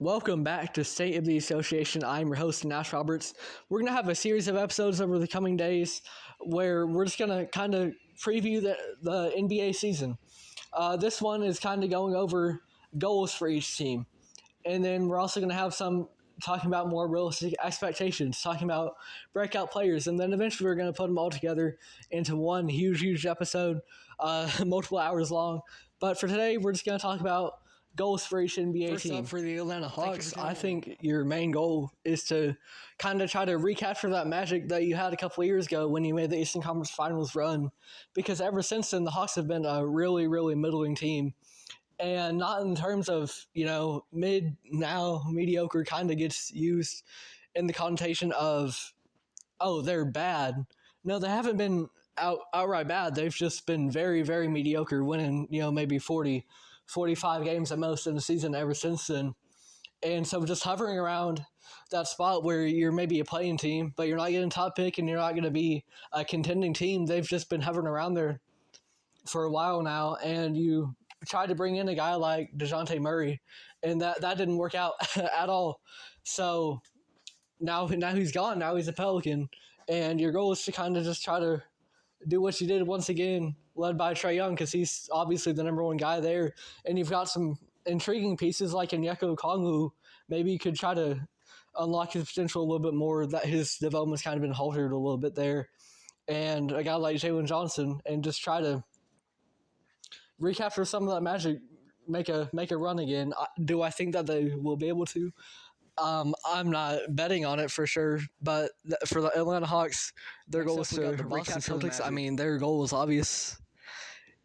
Welcome back to State of the Association. I'm your host, Nash Roberts. We're going to have a series of episodes over the coming days where we're just going to kind of preview the NBA season. This one is kind of going over goals for each team. And then we're also going to have some talking about more realistic expectations, talking about breakout players. And then eventually we're going to put them all together into one huge episode, multiple hours long. But for today, we're just going to talk about goals for each NBA First team. up for the Atlanta Hawks, I think your main goal is to kind of try to recapture that magic that you had a couple of years ago when you made the Eastern Conference Finals run. Because ever since then, the Hawks have been a really middling team. And not in terms of, mediocre kind of gets used in the connotation of, oh, they're bad. No, they haven't been outright bad. They've just been very mediocre, winning, maybe 40, 45 games at most in the season ever since then. And so just hovering around that spot where you're maybe a playing team, but you're not getting top pick and you're not going to be a contending team. They've just been hovering around there for a while now, and you tried to bring in a guy like DeJounte Murray, and that didn't work out at all. So now he's gone. Now he's a Pelican, and your goal is to kind of just try to do what you did once again, led by Trae Young, because he's obviously the number one guy there. And you've got some intriguing pieces like Onyeka Okongwu. Maybe you could try to unlock his potential a little bit more. That his development's kind of been halted a little bit there. And a guy like Jalen Johnson, and just try to recapture some of that magic, make a run again. Do I think that they will be able to? I'm not betting on it for sure, but for the Atlanta Hawks, their goal is to recapture the Celtics. I mean, their goal is obvious.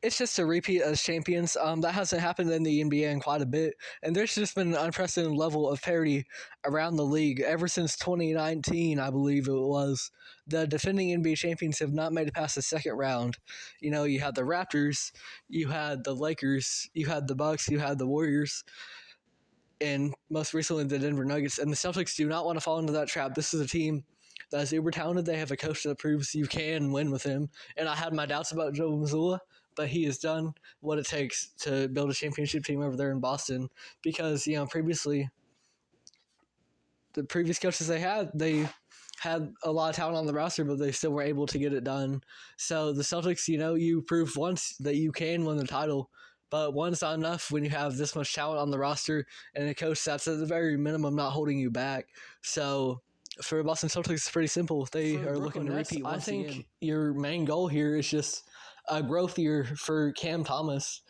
It's just to repeat as champions. That hasn't happened in the NBA in quite a bit, and there's just been an unprecedented level of parity around the league ever since 2019, I believe it was. The defending NBA champions have not made it past the second round. You had the Raptors, you had the Lakers, you had the Bucks, you had the Warriors, and most recently the Denver Nuggets. And the Celtics do not want to fall into that trap. This is a team that is uber talented. They have a coach that proves you can win with him. And I had my doubts about Joe Mazzulla, but he has done what it takes to build a championship team over there in Boston. Because, previously, the previous coaches they had a lot of talent on the roster, but they still were able to get it done. So the Celtics, you proved once that you can win the title, but one's not enough when you have this much talent on the roster and a coach that's at the very minimum not holding you back. So for Boston Celtics, it's pretty simple. They are looking to repeat once again. I think your main goal here is just a growth year for Cam Thomas.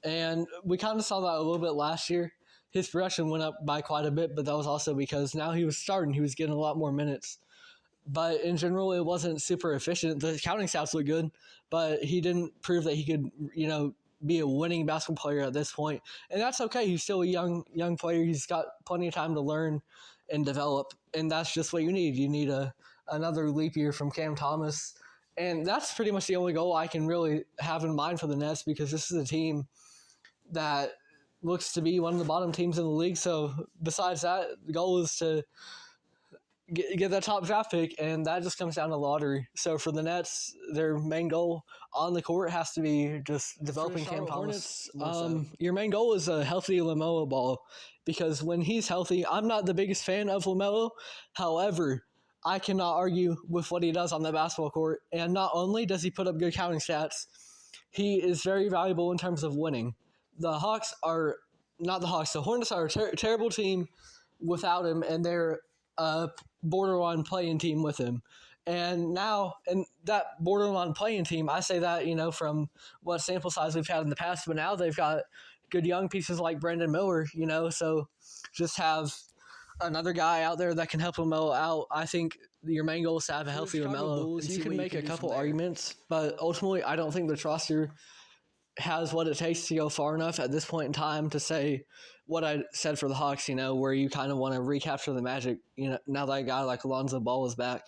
And we kind of saw that a little bit last year. His production went up by quite a bit, but that was also because now he was starting. He was getting a lot more minutes. But in general, it wasn't super efficient. The counting stats look good, but he didn't prove that he could, be a winning basketball player at this point. And that's okay. He's still a young player. He's got plenty of time to learn and develop. And that's just what you need. You need another leap year from Cam Thomas. And that's pretty much the only goal I can really have in mind for the Nets, because this is a team that looks to be one of the bottom teams in the league. So besides that, the goal is to get that top draft pick, and that just comes down to lottery. So for the Nets, their main goal on the court has to be just developing Cam Thomas. Your main goal is a healthy LaMelo Ball, because when he's healthy, I'm not the biggest fan of LaMelo. However, I cannot argue with what he does on the basketball court. And not only does he put up good counting stats, he is very valuable in terms of winning. The Hornets are a terrible team without him, and they're a borderline playing team with him. And now, and that borderline playing team, I say that, from what sample size we've had in the past, but now they've got good young pieces like Brandon Miller, so just have another guy out there that can help LaMelo out. I think your main goal is to have a healthy LaMelo. You can make a couple arguments, but ultimately I don't think the roster has what it takes to go far enough at this point in time to say what I said for the Hawks, where you kind of want to recapture the magic, now that a guy like Alonzo Ball is back.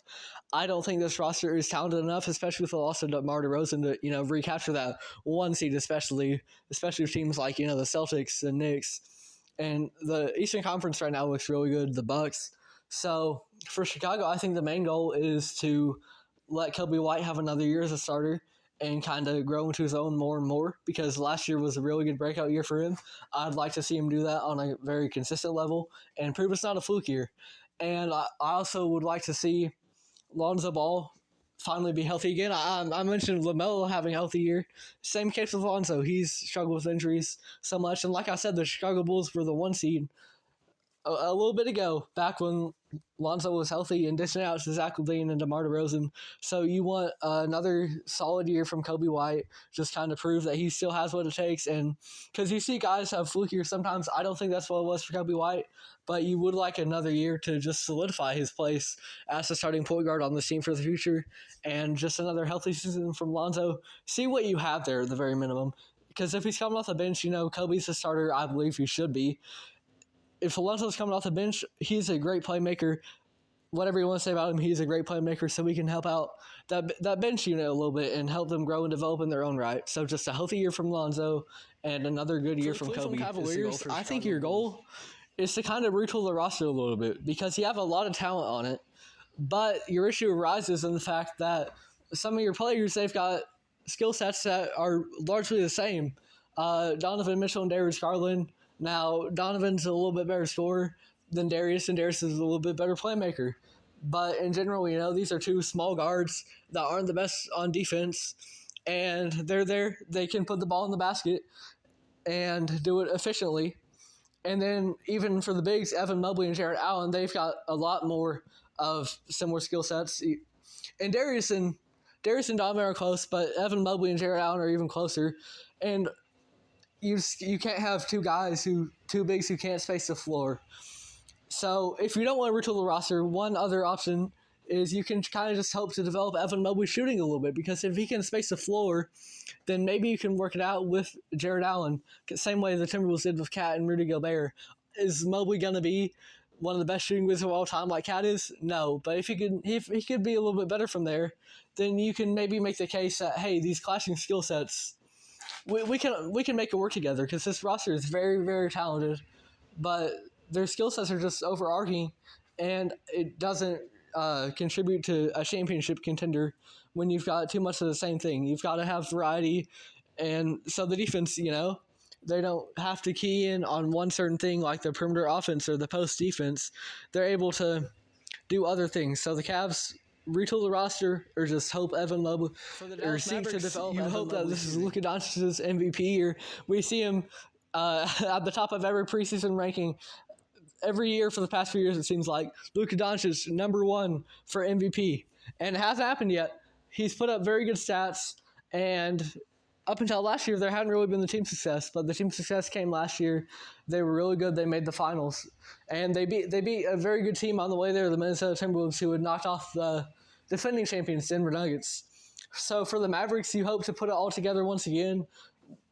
I don't think this roster is talented enough, especially with the loss of DeMar DeRozan, to, recapture that one seed, especially with teams like, the Celtics, the Knicks, and the Eastern Conference right now looks really good, the Bucks. So for Chicago, I think the main goal is to let Kobe White have another year as a starter and kind of grow into his own more and more, because last year was a really good breakout year for him. I'd like to see him do that on a very consistent level and prove it's not a fluke year. And I also would like to see Lonzo Ball finally be healthy again. I mentioned LaMelo having a healthy year. Same case with Lonzo. He's struggled with injuries so much. And like I said, the Chicago Bulls were the 1 seed a little bit ago, back when Lonzo was healthy and dishing out to Zach LaVine and DeMar DeRozan. So you want another solid year from Kobe White, just kind of prove that he still has what it takes. And because you see guys have fluke years sometimes, I don't think that's what it was for Kobe White, but you would like another year to just solidify his place as the starting point guard on this team for the future. And just another healthy season from Lonzo. See what you have there at the very minimum. Because if he's coming off the bench, Kobe's the starter. I believe he should be. If Alonso's coming off the bench, he's a great playmaker. Whatever you want to say about him, he's a great playmaker, so we can help out that bench unit a little bit and help them grow and develop in their own right. So just a healthy year from Lonzo and another good year from Kobe. Cavaliers, I think your goal is to kind of retool the roster a little bit, because you have a lot of talent on it, but your issue arises in the fact that some of your players, they've got skill sets that are largely the same. Donovan Mitchell and Darius Garland. Now, Donovan's a little bit better scorer than Darius, and Darius is a little bit better playmaker. But in general, these are two small guards that aren't the best on defense, and they're there. They can put the ball in the basket and do it efficiently. And then even for the bigs, Evan Mobley and Jarrett Allen, they've got a lot more of similar skill sets. And Darius and Donovan are close, but Evan Mobley and Jarrett Allen are even closer. And you can't have two bigs who can't space the floor. So if you don't want to retool the roster, one other option is you can kind of just hope to develop Evan Mobley shooting a little bit, because if he can space the floor, then maybe you can work it out with Jarrett Allen. Same way the Timberwolves did with Cat and Rudy Gobert. Is Mobley going to be one of the best shooting wizards of all time like Cat is? No. But if he could be a little bit better from there, then you can maybe make the case that, hey, these clashing skill sets, we can make it work together, because this roster is very, very talented, but their skill sets are just overarching, and it doesn't contribute to a championship contender when you've got too much of the same thing. You've got to have variety, and so the defense, they don't have to key in on one certain thing like the perimeter offense or the post defense. They're able to do other things. So the Cavs retool the roster, or just hope Evan Mobley, or seek to develop. You hope that this is Luka Doncic's MVP year. We see him at the top of every preseason ranking every year for the past few years. It seems like Luka Doncic #1 for MVP, and it hasn't happened yet. He's put up very good stats, and up until last year, there hadn't really been the team success, but the team success came last year. They were really good. They made the finals, and they beat a very good team on the way there, the Minnesota Timberwolves, who had knocked off the defending champions, Denver Nuggets. So for the Mavericks, you hope to put it all together once again.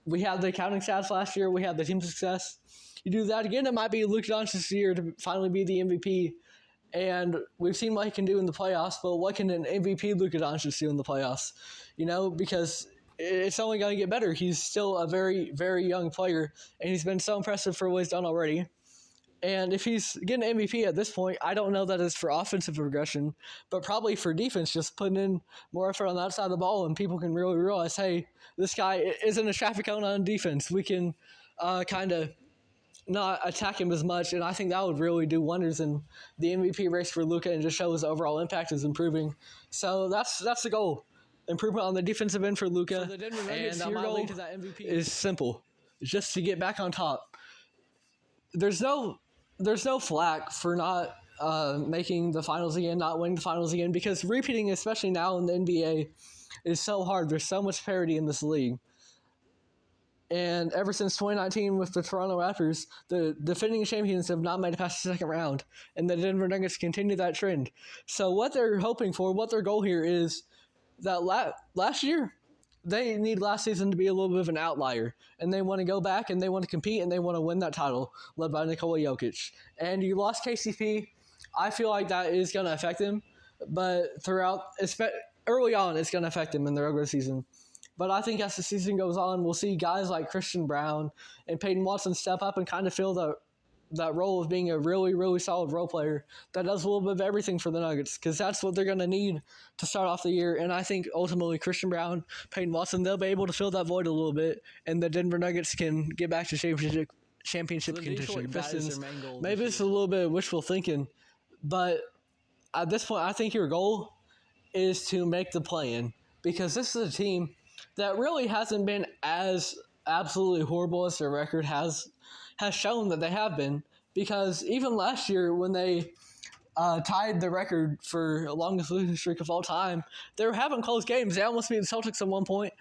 We had the counting stats last year. We had the team success. You do that again, it might be Luka Doncic's year to finally be the MVP. And we've seen what he can do in the playoffs, but what can an MVP Luka Doncic do in the playoffs? Because it's only going to get better. He's still a very, very young player, and he's been so impressive for what he's done already. And if he's getting MVP at this point, I don't know that it's for offensive progression, but probably for defense, just putting in more effort on that side of the ball, and people can really realize, hey, this guy isn't a traffic cone on defense. We can kind of not attack him as much, and I think that would really do wonders in the MVP race for Luka and just show his overall impact is improving. So that's the goal. Improvement on the defensive end for Luka. So the Denver Nuggets, and your goal to that MVP is simple. Just to get back on top. There's no flack for not making the finals again, not winning the finals again, because repeating, especially now in the NBA, is so hard. There's so much parity in this league. And ever since 2019 with the Toronto Raptors, the defending champions have not made it past the second round, and the Denver Nuggets continue that trend. So what they're hoping for, what their goal here is, that last year, they need last season to be a little bit of an outlier, and they want to go back and they want to compete and they want to win that title, led by Nikola Jokic. And you lost KCP. I feel like that is going to affect them, but early on, it's going to affect them in the regular season. But I think as the season goes on, we'll see guys like Christian Brown and Peyton Watson step up and kind of fill that role of being a really, really solid role player that does a little bit of everything for the Nuggets, because that's what they're going to need to start off the year. And I think ultimately Christian Braun, Peyton Watson, they'll be able to fill that void a little bit, and the Denver Nuggets can get back to championship contention. Pistons, maybe it's a little bit of wishful thinking, but at this point, I think your goal is to make the play-in, because this is a team that really hasn't been as absolutely horrible as their record has shown that they have been. Because even last year, when they tied the record for longest losing streak of all time, they were having close games. They almost beat the Celtics at one point,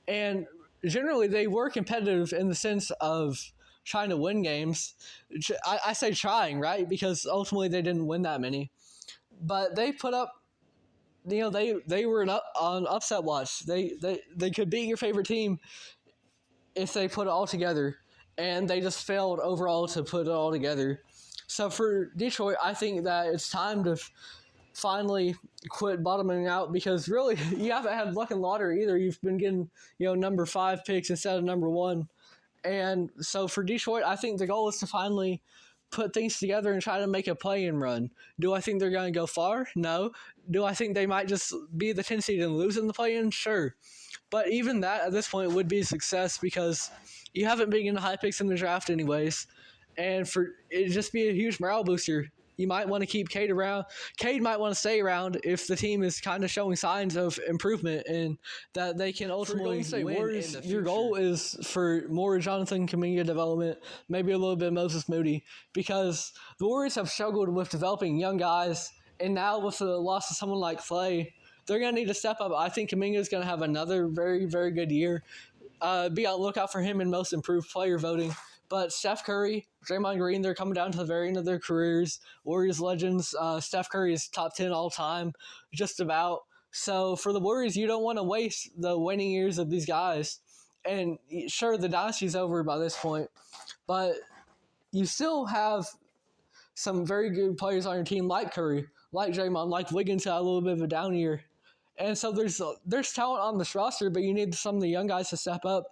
and generally they were competitive in the sense of trying to win games. I say trying, right? Because ultimately they didn't win that many. But they put up, they were on upset watch. They could beat your favorite team if they put it all together, and they just failed overall to put it all together. So for Detroit, I think that it's time to finally quit bottoming out, because really you haven't had luck in lottery either. You've been getting number 5 picks instead of number 1, and so for Detroit, I think the goal is to finally put things together and try to make a play-in run. Do I think they're going to go far? No. Do I think they might just be the 10 seed and lose in the play-in? Sure. But even that at this point would be a success, because you haven't been getting high picks in the draft anyways. And for it just be a huge morale booster. You might want to keep Cade around. Cade might want to stay around if the team is kind of showing signs of improvement and that they can ultimately win. Warriors, your goal is for more Jonathan Kuminga development, maybe a little bit of Moses Moody, because the Warriors have struggled with developing young guys, and now with the loss of someone like Clay, they're going to need to step up. I think Kuminga is going to have another very, very good year. Be on the lookout for him in most improved player voting. But Steph Curry, Draymond Green, they're coming down to the very end of their careers. Warriors legends. Steph Curry is top 10 all time, just about. So for the Warriors, you don't want to waste the winning years of these guys. And sure, the dynasty's over by this point, but you still have some very good players on your team, like Curry, like Draymond, like Wiggins had a little bit of a down year. And so there's talent on this roster, but you need some of the young guys to step up.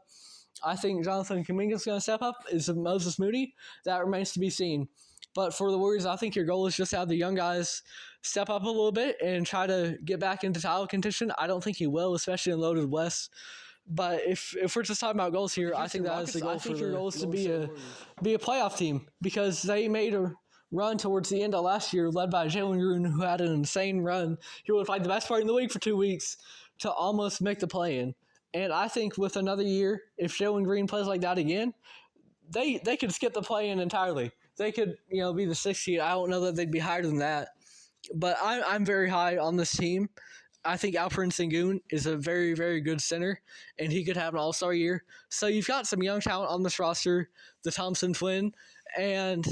I think Jonathan Kuminga is going to step up. Is Moses Moody? That remains to be seen. But for the Warriors, I think your goal is just to have the young guys step up a little bit and try to get back into title contention. I don't think he will, especially in Loaded West. But if we're just talking about goals here, I think that is the goal. I think your goal is to be a playoff team, because they made a run towards the end of last year, led by Jalen Green, who had an insane run. He was like the best player in the league for 2 weeks to almost make the play-in. And I think with another year, if Jalen Green plays like that again, they could skip the play-in entirely. They could, be the 6th seed. I don't know that they'd be higher than that. But I'm very high on this team. I think Alperen Sengun is a very, very good center, and he could have an all-star year. So you've got some young talent on this roster, the Thompson twin, and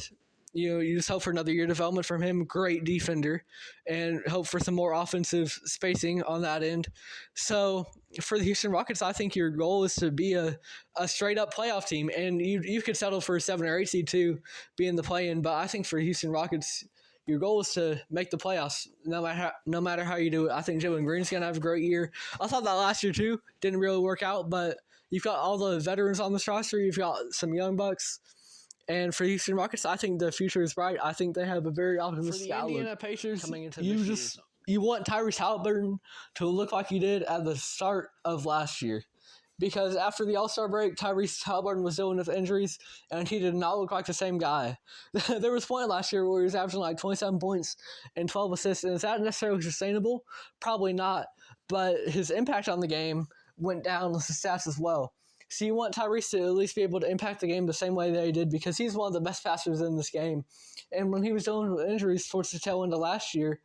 you just hope for another year development from him. Great defender, and hope for some more offensive spacing on that end. So for the Houston Rockets, I think your goal is to be a straight-up playoff team, and you could settle for a 7 or 8 seed too, be in the play-in. But I think for Houston Rockets, your goal is to make the playoffs, no matter how you do it. I think Jalen Green's going to have a great year. I thought that last year too. Didn't really work out, but you've got all the veterans on this roster. You've got some young bucks. And for Houston Rockets, I think the future is bright. I think they have a very optimistic outlook. For the Indiana Pacers, coming into you want Tyrese Halliburton to look like he did at the start of last year. Because after the All-Star break, Tyrese Halliburton was dealing with injuries, and he did not look like the same guy. There was a point last year where he was averaging like 27 points and 12 assists, and is that necessarily sustainable? Probably not. But his impact on the game went down with his stats as well. So you want Tyrese to at least be able to impact the game the same way that he did, because he's one of the best passers in this game. And when he was dealing with injuries towards the tail end of last year,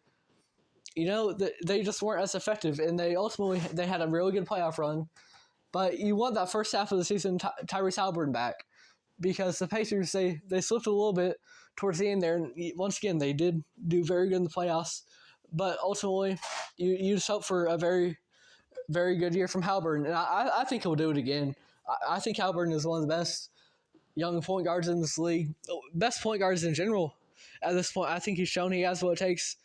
they just weren't as effective, and they had a really good playoff run. But you want that first half of the season Tyrese Halliburton back, because the Pacers, they slipped a little bit towards the end there. And once again, they did do very good in the playoffs. But ultimately, you just hope for a very, very good year from Halliburton. And I think he'll do it again. I think Halliburton is one of the best young point guards in this league. Best point guards in general at this point. I think he's shown he has what it takes.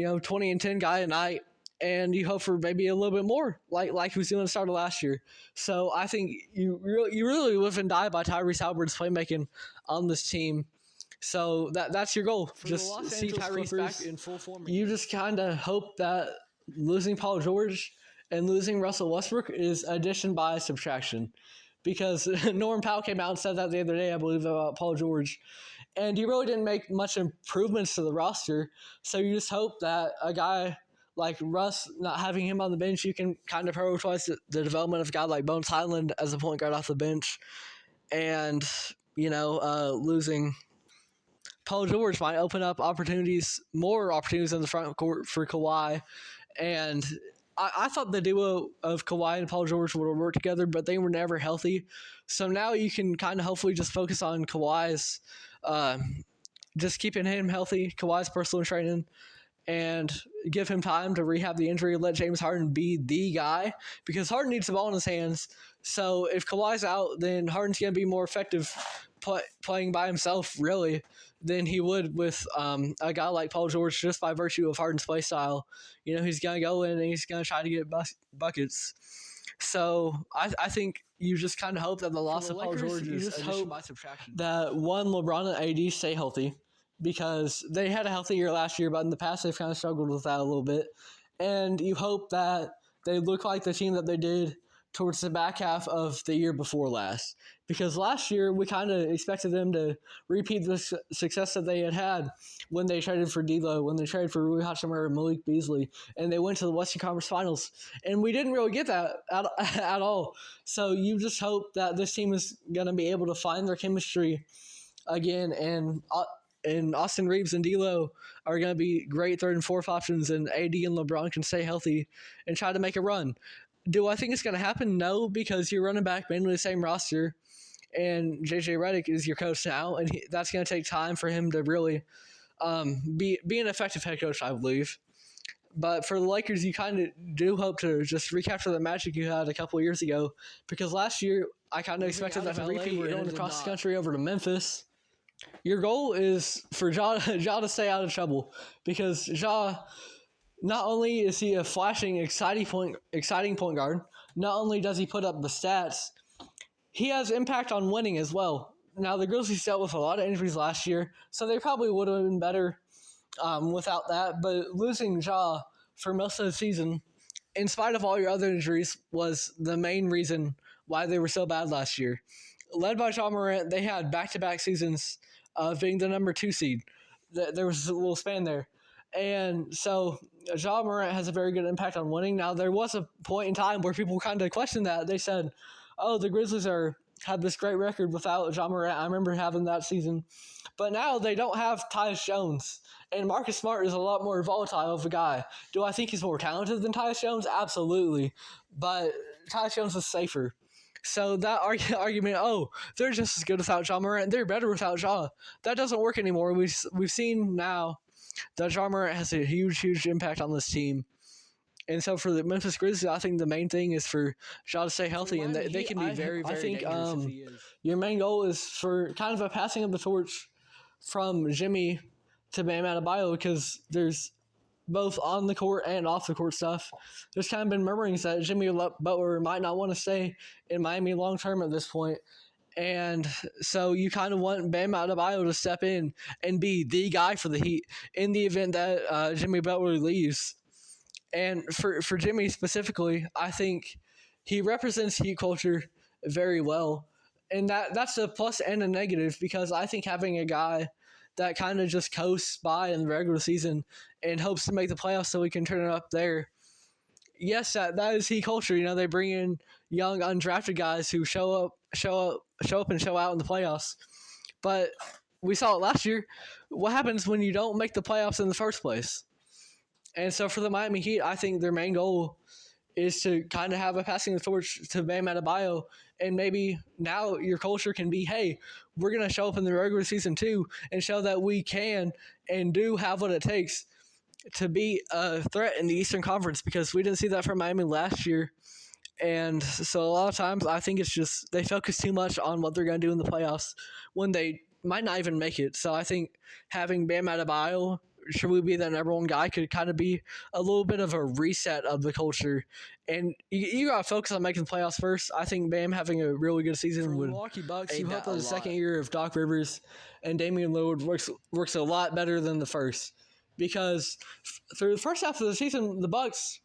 20 and 10 guy a night. And you hope for maybe a little bit more, like he was doing at the start of last year. So I think you really live and die by Tyrese Halliburton's playmaking on this team. So that's your goal. For just the Los see Angeles Tyrese Clippers, back in full form. again. You just kind of hope that losing Paul George and losing Russell Westbrook is addition by subtraction. Because Norm Powell came out and said that the other day, I believe, about Paul George. And he really didn't make much improvements to the roster. So you just hope that a guy like Russ, not having him on the bench, you can kind of prioritize the development of a guy like Bones Highland as a point guard off the bench. And, losing Paul George might open up more opportunities in the front court for Kawhi. And I thought the duo of Kawhi and Paul George would work together, but they were never healthy. So now you can kind of hopefully just focus on Kawhi's, just keeping him healthy, Kawhi's personal training, and give him time to rehab the injury, let James Harden be the guy, because Harden needs the ball in his hands. So if Kawhi's out, then Harden's going to be more effective playing by himself, really, than he would with a guy like Paul George, just by virtue of Harden's play style. He's going to go in and he's going to try to get buckets. So I think you just kind of hope that the loss of Paul George is addition by subtraction. That one, LeBron and AD stay healthy, because they had a healthy year last year, but in the past they've kind of struggled with that a little bit. And you hope that they look like the team that they did towards the back half of the year before last. Because last year we kind of expected them to repeat the success that they had when they traded for D'Lo, when they traded for Rui Hachimura and Malik Beasley, and they went to the Western Conference Finals. And we didn't really get that at all. So you just hope that this team is going to be able to find their chemistry again, and Austin Reeves and D'Lo are going to be great third and fourth options, and AD and LeBron can stay healthy and try to make a run. Do I think it's going to happen? No, because you're running back mainly the same roster, and JJ Redick is your coach now, and that's going to take time for him to really be an effective head coach, I believe. But for the Lakers, you kind of do hope to just recapture the magic you had a couple of years ago, because last year I kind of expected that to repeat. We're going across the country over to Memphis. Your goal is for Ja to stay out of trouble, because Ja, not only is he a flashing, exciting point guard, not only does he put up the stats, he has impact on winning as well. Now, the Grizzlies dealt with a lot of injuries last year, so they probably would have been better without that. But losing Ja for most of the season, in spite of all your other injuries, was the main reason why they were so bad last year. Led by Ja Morant, they had back-to-back seasons of being the number 2 seed. There was a little span there. And so Ja Morant has a very good impact on winning. Now, there was a point in time where people kind of questioned that. They said, oh, the Grizzlies had this great record without Ja Morant. I remember having that season. But now they don't have Tyus Jones. And Marcus Smart is a lot more volatile of a guy. Do I think he's more talented than Tyus Jones? Absolutely. But Tyus Jones is safer. So that argument, they're just as good without Ja Morant, they're better without Ja, that doesn't work anymore. We've seen now that Ja Morant has a huge impact on this team. And so for the Memphis Grizzlies, I think the main thing is for Ja to stay healthy, and they can be very dangerous if he is. Your main goal is for kind of a passing of the torch from Jimmy to Bam Adebayo, because there's both on the court and off the court stuff. There's kind of been murmurings that Jimmy Butler might not want to stay in Miami long term at this point. And so you kind of want Bam Adebayo to step in and be the guy for the Heat in the event that Jimmy Butler leaves. And for Jimmy specifically, I think he represents Heat culture very well. And that's a plus and a negative, because I think having a guy that kind of just coasts by in the regular season and hopes to make the playoffs so he can turn it up there. Yes, that is Heat culture. They bring in young undrafted guys who show up and show out in the playoffs. But we saw it last year. What happens when you don't make the playoffs in the first place? And so for the Miami Heat, I think their main goal is to kind of have a passing the torch to Bam Adebayo, and maybe now your culture can be, hey, we're going to show up in the regular season too and show that we can and do have what it takes to be a threat in the Eastern Conference, because we didn't see that from Miami last year. And so a lot of times I think it's just they focus too much on what they're going to do in the playoffs when they might not even make it. So I think having Bam Adebayo should we be that number one guy could kind of be a little bit of a reset of the culture. And you got to focus on making the playoffs first. I think Bam having a really good season would. Milwaukee Bucks, you hope that the second year of Doc Rivers and Damian Lillard works a lot better than the first. Because through the first half of the season, the Bucks,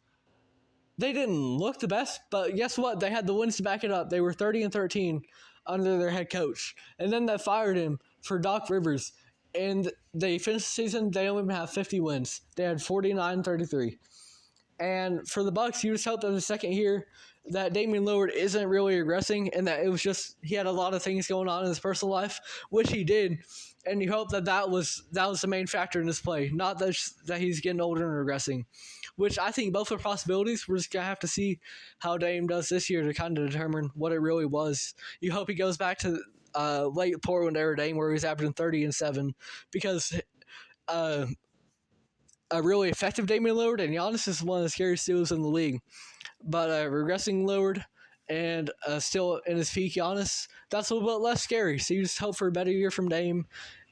they didn't look the best, but guess what? They had the wins to back it up. They were 30-13 under their head coach. And then they fired him for Doc Rivers. And they finished the season, they don't even have 50 wins. They had 49-33. And for the Bucks, you just hope that the second year that Damian Lillard isn't really regressing and that it was just he had a lot of things going on in his personal life, which he did. And you hope that was the main factor in his play, not that he's getting older and regressing, which I think both are possibilities. We're just going to have to see how Dame does this year to kind of determine what it really was. You hope he goes back to late Portland era Dame where he's averaging 30 and 7 because a really effective Damian Lillard and Giannis is one of the scariest duos in the league. But regressing Lillard and still in his peak Giannis, that's a little bit less scary. So you just hope for a better year from Dame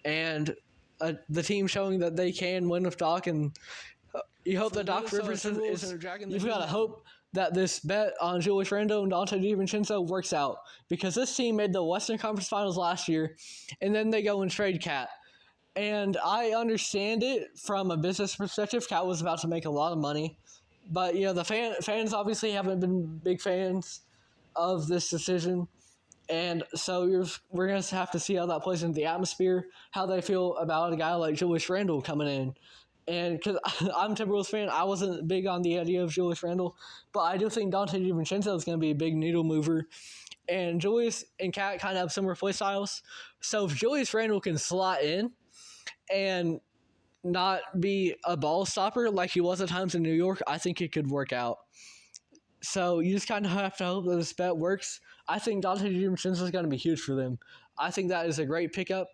and the team showing that they can win with Doc. And you hope that Doc Rivers isn't dragging. You've got to hope that this bet on Julius Randle and Dante DiVincenzo works out because this team made the Western Conference Finals last year, and then they go and trade Cat. And I understand it from a business perspective. Cat was about to make a lot of money. But, the fans obviously haven't been big fans of this decision. And so we're going to have to see how that plays into the atmosphere, how they feel about a guy like Julius Randle coming in. And because I'm a Timberwolves fan, I wasn't big on the idea of Julius Randle. But I do think Dante DiVincenzo is going to be a big needle mover. And Julius and Cat kind of have similar play styles. So if Julius Randle can slot in and not be a ball stopper like he was at times in New York, I think it could work out. So you just kind of have to hope that this bet works. I think Dante DiVincenzo is going to be huge for them. I think that is a great pickup.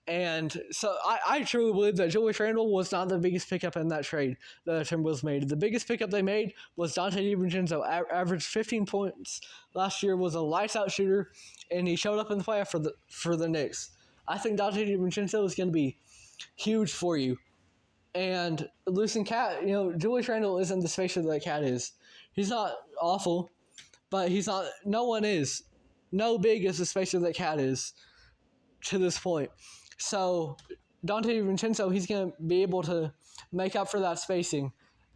And so I truly believe that Julius Randle was not the biggest pickup in that trade that the Timberwolves made. The biggest pickup they made was Dante DiVincenzo. Averaged 15 points last year, was a lights-out shooter, and he showed up in the playoff for the Knicks. I think Dante DiVincenzo is going to be huge for you. And losing Cat, Julius Randle isn't the spacer that Cat is. He's not awful, but he's not. No one is. No big is the spacer that Cat is to this point. So Dante DiVincenzo, he's going to be able to make up for that spacing.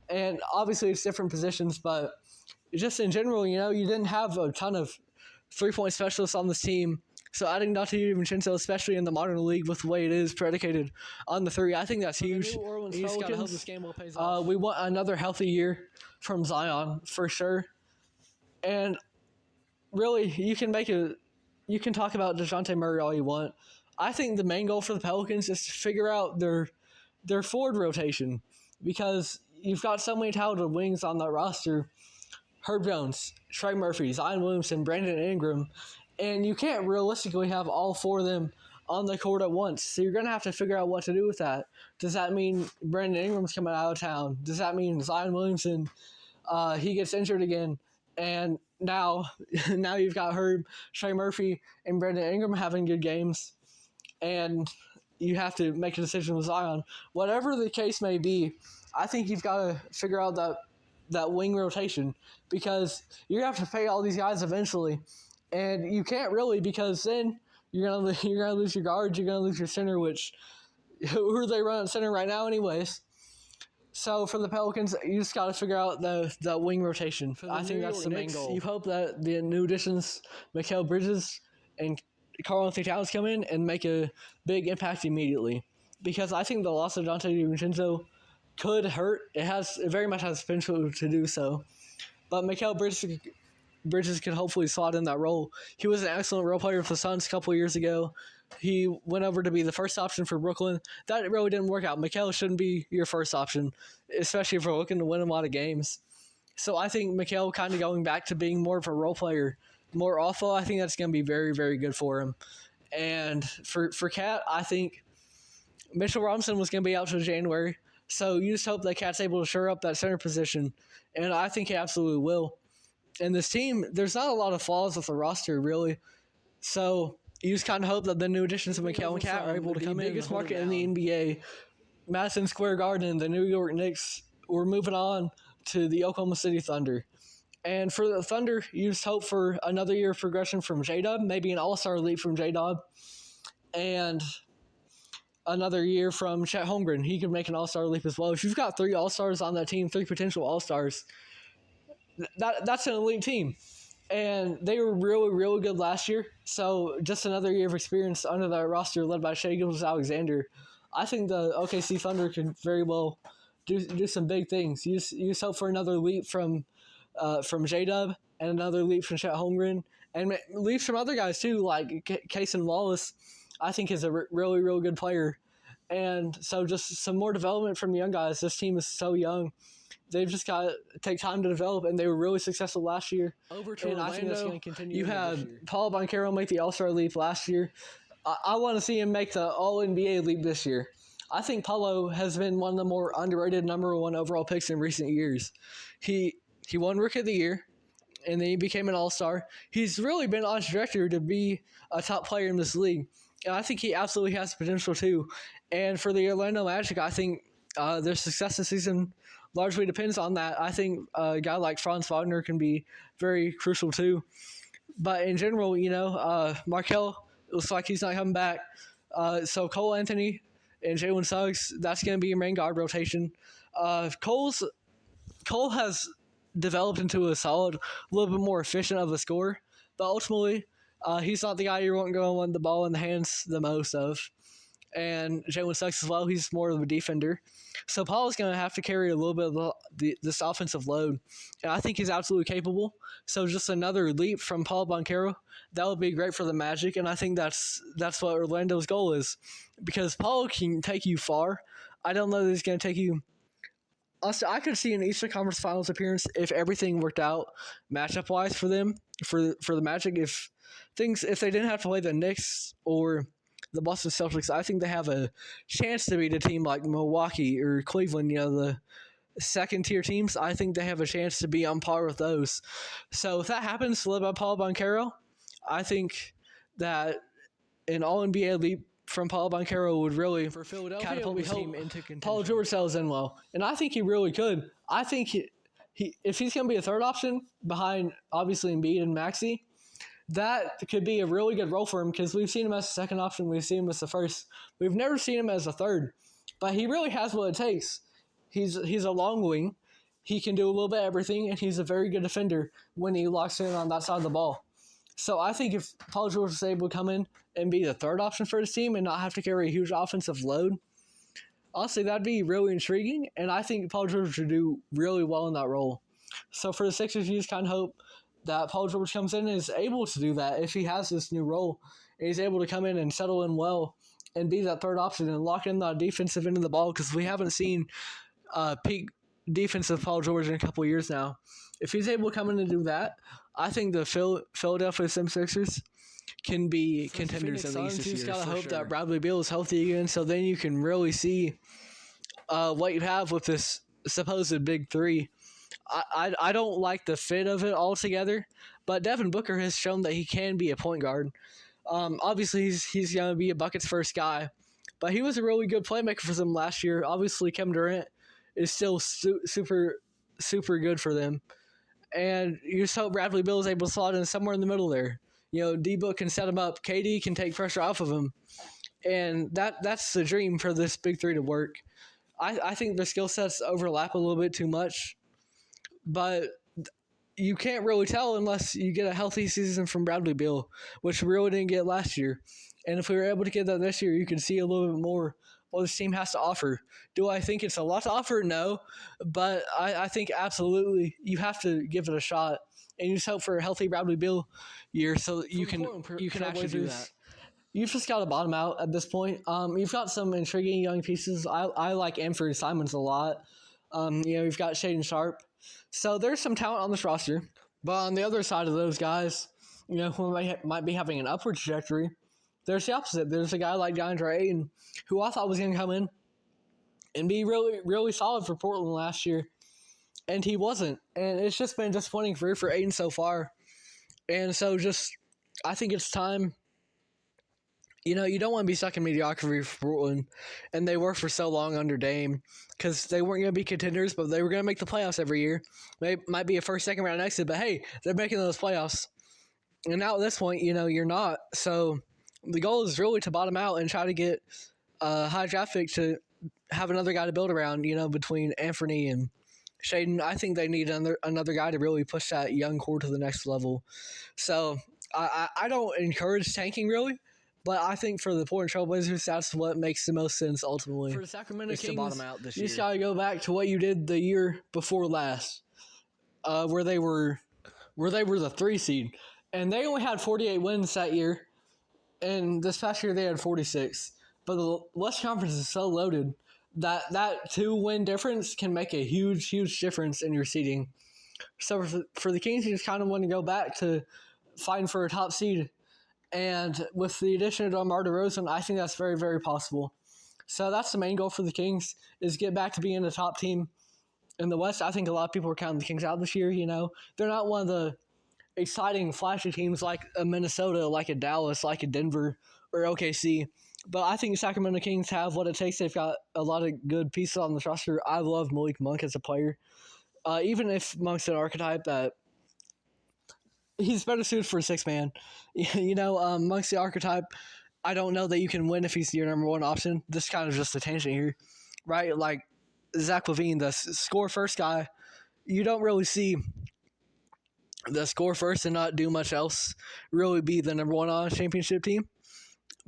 And obviously it's different positions, but just in general, you didn't have a ton of three-point specialists on this team. So adding Dante DiVincenzo, especially in the modern league with the way it is predicated on the three, I think that's huge. The New Orleans Pelicans, this game will pay off. We want another healthy year from Zion for sure. And really, you can talk about DeJounte Murray all you want. I think the main goal for the Pelicans is to figure out their forward rotation because you've got so many talented wings on that roster. Herb Jones, Trey Murphy, Zion Williamson, Brandon Ingram. And you can't realistically have all four of them on the court at once. So you're going to have to figure out what to do with that. Does that mean Brandon Ingram's coming out of town? Does that mean Zion Williamson, he gets injured again? And now you've got Herb, Trey Murphy, and Brandon Ingram having good games. And you have to make a decision with Zion. Whatever the case may be, I think you've got to figure out that wing rotation because you're going to have to pay all these guys eventually. And you can't really because then you're gonna lose your guards, you're gonna lose your center, which who they run at center right now anyways. So for the Pelicans, you just got to figure out the wing rotation. I think that's the main goal. You hope that the new additions, Mikal Bridges and Karl-Anthony Towns, come in and make a big impact immediately. Because I think the loss of Dante DiVincenzo could hurt. It very much has potential to do so. But Mikal Bridges could hopefully slot in that role. He was an excellent role player for the Suns a couple of years ago. He went over to be the first option for Brooklyn. That really didn't work out. Mikal shouldn't be your first option, especially if we're looking to win a lot of games. So I think Mikal kind of going back to being more of a role player, more awful, I think that's going to be very, very good for him. And for Cat, I think Mitchell Robinson was going to be out till January. So you just hope that Cat's able to shore up that center position. And I think he absolutely will. And this team, there's not a lot of flaws with the roster, really. So you just kind of hope that the new additions of Mikal and Cat are able to come in. The biggest market in the NBA Madison Square Garden, the New York Knicks were moving on to the Oklahoma City Thunder. And for the Thunder, you just hope for another year of progression from J-Dub, maybe an all-star leap from J-Dub, and another year from Chet Holmgren. He could make an all-star leap as well. If you've got 3 all-stars on that team, 3 potential all-stars, that's an elite team. And they were really, really good last year. So just another year of experience under that roster led by Shai Gilgeous-Alexander. I think the OKC Thunder could very well do some big things. You just hope for another leap from J-Dub and another leap from Chet Holmgren. And leaps from other guys too, like Cason Wallace, I think is a really, really good player. And so just some more development from young guys. This team is so young. They've just got to take time to develop, and they were really successful last year. Over to Orlando, I think that's going to continue. You had Paolo Banchero make the All-Star leap last year. I want to see him make the All-NBA leap this year. I think Paolo has been one of the more underrated number 1 overall picks in recent years. He won Rookie of the Year, and then he became an All-Star. He's really been on a trajectory to be a top player in this league, and I think he absolutely has potential too. And for the Orlando Magic, I think their success this season largely depends on that. I think a guy like Franz Wagner can be very crucial too. But in general, Markelle looks like he's not coming back. So Cole Anthony and Jalen Suggs, that's going to be your main guard rotation. Cole has developed into a solid, a little bit more efficient of a scorer. But ultimately, he's not the guy you're going to want the ball in the hands the most of. And Jalen Suggs as well, he's more of a defender. So Paul is going to have to carry a little bit of this offensive load. And I think he's absolutely capable. So just another leap from Paolo Banchero, that would be great for the Magic. And I think that's what Orlando's goal is. Because Paul can take you far. I don't know that he's going to take you. Also, I could see an Eastern Conference Finals appearance if everything worked out matchup-wise for them, for the Magic. If they didn't have to play the Knicks or the Boston Celtics, I think they have a chance to beat a team like Milwaukee or Cleveland, the second-tier teams. I think they have a chance to be on par with those. So if that happens, led by Paolo Banchero, I think that an All-NBA leap from Paolo Banchero would really, for Philadelphia, catapult the team into contention. Paul George sells in well, and I think he really could. I think he if he's going to be a third option behind, obviously, Embiid and Maxey, that could be a really good role for him because we've seen him as a second option. We've seen him as the first. We've never seen him as a third. But he really has what it takes. He's a long wing. He can do a little bit of everything, and he's a very good defender when he locks in on that side of the ball. So I think if Paul George is able to come in and be the third option for his team and not have to carry a huge offensive load, honestly, that'd be really intriguing, and I think Paul George would do really well in that role. So for the Sixers, you just kind of hope that Paul George comes in and is able to do that if he has this new role. And he's able to come in and settle in well and be that third option and lock in the defensive end of the ball because we haven't seen peak defensive Paul George in a couple of years now. If he's able to come in and do that, I think the Philadelphia 76ers can be contenders in the East this year. You just got to hope that Bradley Beal is healthy again so then you can really see what you have with this supposed big three. I don't like the fit of it altogether, but Devin Booker has shown that he can be a point guard. Obviously, he's going to be a buckets first guy, but he was a really good playmaker for them last year. Obviously, Kevin Durant is still super good for them. And you just hope Bradley Beal is able to slot in somewhere in the middle there. D-Book can set him up. KD can take pressure off of him. And that's the dream for this big three to work. I think their skill sets overlap a little bit too much. But you can't really tell unless you get a healthy season from Bradley Beal, which we really didn't get last year. And if we were able to get that this year, you can see a little bit more what this team has to offer. Do I think it's a lot to offer? No. But I think absolutely you have to give it a shot. And you just hope for a healthy Bradley Beal year so you can actually do that. You've just got to bottom out at this point. You've got some intriguing young pieces. I like Anthony Simons a lot. You've got Shaedon Sharpe. So there's some talent on this roster. But on the other side of those guys, who might be having an upward trajectory, there's the opposite. There's a guy like DeAndre Ayton, who I thought was going to come in and be really, really solid for Portland last year. And he wasn't. And it's just been a disappointing career for Ayton so far. And so I think it's time You don't want to be stuck in mediocrity for Portland, and they were for so long under Dame because they weren't going to be contenders, but they were going to make the playoffs every year. They might be a first, second round exit, but hey, they're making those playoffs. And now at this point, you're not. So the goal is really to bottom out and try to get a high draft pick to have another guy to build around, between Anthony and Shaden. I think they need another guy to really push that young core to the next level. So I don't encourage tanking really. But I think for the Portland Trailblazers, that's what makes the most sense ultimately. For the Sacramento Kings, to bottom out this year, you just got to go back to what you did the year before last, where they were the 3 seed, and they only had 48 wins that year, and this past year they had 46. But the West Conference is so loaded that 2-win difference can make a huge, huge difference in your seeding. So for the Kings, you just kind of want to go back to fighting for a top seed. And with the addition of DeMar DeRozan, I think that's very, very possible. So that's the main goal for the Kings, is get back to being a top team in the West. I think a lot of people are counting the Kings out this year, They're not one of the exciting, flashy teams like a Minnesota, like a Dallas, like a Denver, or OKC. But I think the Sacramento Kings have what it takes. They've got a lot of good pieces on the roster. I love Malik Monk as a player. Even if Monk's an archetype that he's better suited for a 6-man. Monk's the archetype. I don't know that you can win if he's your number one option. This is kind of just a tangent here, right? Like Zach LaVine, the score first guy, you don't really see the score first and not do much else really be the number one on a championship team.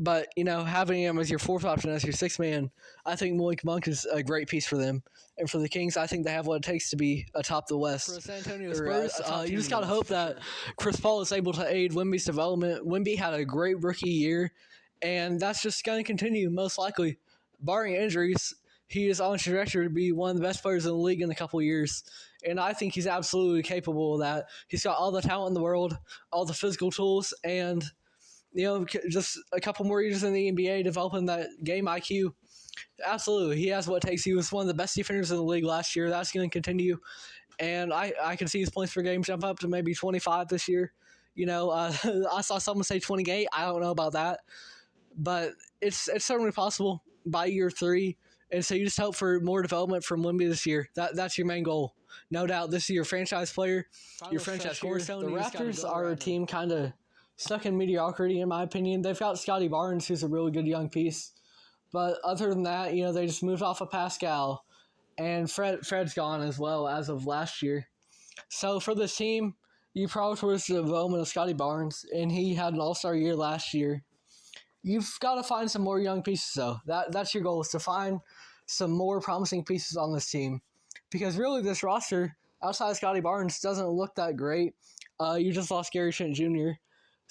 But, having him as your 4th option, as your 6-man, I think Malik Monk is a great piece for them. And for the Kings, I think they have what it takes to be atop the West. For the San Antonio Spurs, you just got to hope that Chris Paul is able to aid Wemby's development. Wemby had a great rookie year, and that's just going to continue, most likely. Barring injuries, he is on a trajectory to be one of the best players in the league in a couple of years. And I think he's absolutely capable of that. He's got all the talent in the world, all the physical tools, and just a couple more years in the NBA developing that game IQ. Absolutely. He has what it takes. He was one of the best defenders in the league last year. That's going to continue. And I can see his points per game jump up to maybe 25 this year. I saw someone say 28. I don't know about that. But it's certainly possible by year 3. And so you just hope for more development from Wemby this year. That's your main goal. No doubt, this is your franchise player, your franchise cornerstone. The Raptors are a team kind of stuck in mediocrity, in my opinion. They've got Scotty Barnes, who's a really good young piece. But other than that, they just moved off of Pascal. And Fred's gone as well as of last year. So for this team, you prioritize the development of Scotty Barnes, and he had an all-star year last year. You've got to find some more young pieces, though. That's your goal, is to find some more promising pieces on this team. Because really, this roster, outside of Scotty Barnes, doesn't look that great. You just lost Gary Trent Jr.,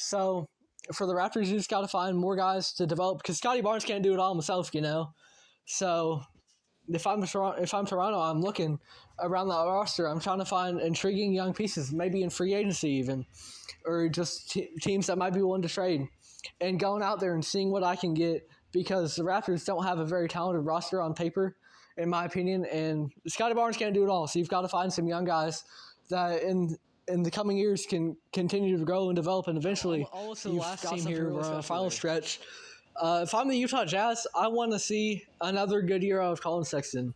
so for the Raptors, you just got to find more guys to develop, because Scotty Barnes can't do it all himself, So if I'm Toronto, I'm looking around that roster. I'm trying to find intriguing young pieces, maybe in free agency even, or just teams that might be willing to trade, and going out there and seeing what I can get, because the Raptors don't have a very talented roster on paper, in my opinion, and Scotty Barnes can't do it all. So you've got to find some young guys that in the coming years can continue to grow and develop, and eventually almost the last team here on a final stretch. If I'm the Utah Jazz, I want to see another good year out of Colin Sexton.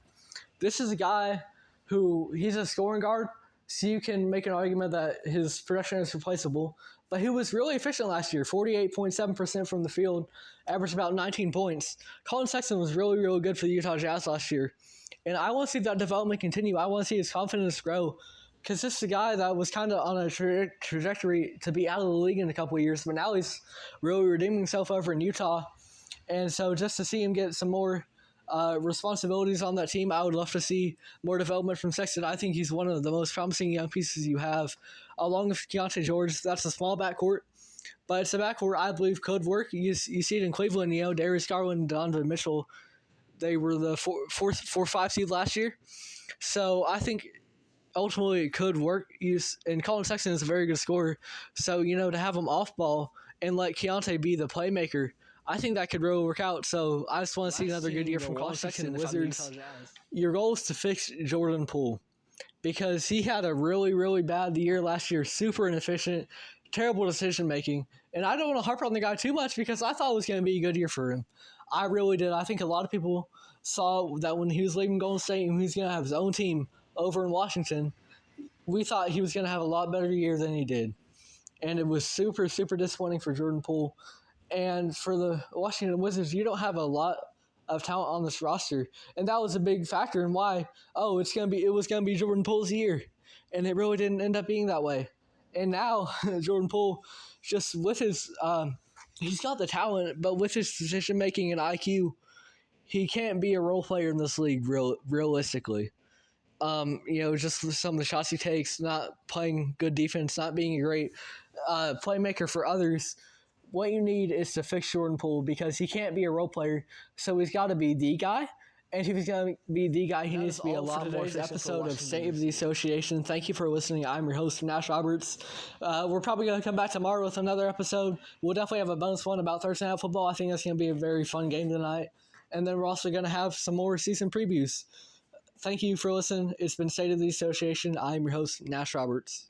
This is a guy he's a scoring guard, so you can make an argument that his production is replaceable, but he was really efficient last year, 48.7% from the field, averaged about 19 points. Colin Sexton was really, really good for the Utah Jazz last year, and I want to see that development continue. I want to see his confidence grow, because this is a guy that was kind of on a trajectory to be out of the league in a couple of years, but now he's really redeeming himself over in Utah. And so just to see him get some more responsibilities on that team, I would love to see more development from Sexton. I think he's one of the most promising young pieces you have, along with Keontae George. That's a small backcourt, but it's a backcourt I believe could work. You see it in Cleveland, Darius Garland and Donovan Mitchell. They were the 4-5 seed last year. So I think ultimately it could work. And Colin Sexton is a very good scorer. So, to have him off ball and let Keontae be the playmaker, I think that could really work out. So I just want to see another good year from Colin Sexton. Wizards, your goal is to fix Jordan Poole, because he had a really, really bad year last year, super inefficient, terrible decision making. And I don't want to harp on the guy too much because I thought it was going to be a good year for him. I really did. I think a lot of people saw that when he was leaving Golden State and he was going to have his own team over in Washington, we thought he was going to have a lot better year than he did. And it was super, super disappointing for Jordan Poole. And for the Washington Wizards, you don't have a lot of talent on this roster. And that was a big factor in why, it was going to be Jordan Poole's year. And it really didn't end up being that way. And now Jordan Poole, just with his, he's got the talent, but with his decision making and IQ, he can't be a role player in this league realistically. Just some of the shots he takes, not playing good defense, not being a great playmaker for others. What you need is to fix Jordan Poole because he can't be a role player, so he's got to be the guy. And if he's going to be the guy, he needs to be a lot more. Today's episode of State of the Association. Thank you for listening. I'm your host, Nash Roberts. We're probably going to come back tomorrow with another episode. We'll definitely have a bonus one about Thursday Night Football. I think that's going to be a very fun game tonight. And then we're also going to have some more season previews. Thank you for listening. It's been State of the Association. I'm your host, Nash Roberts.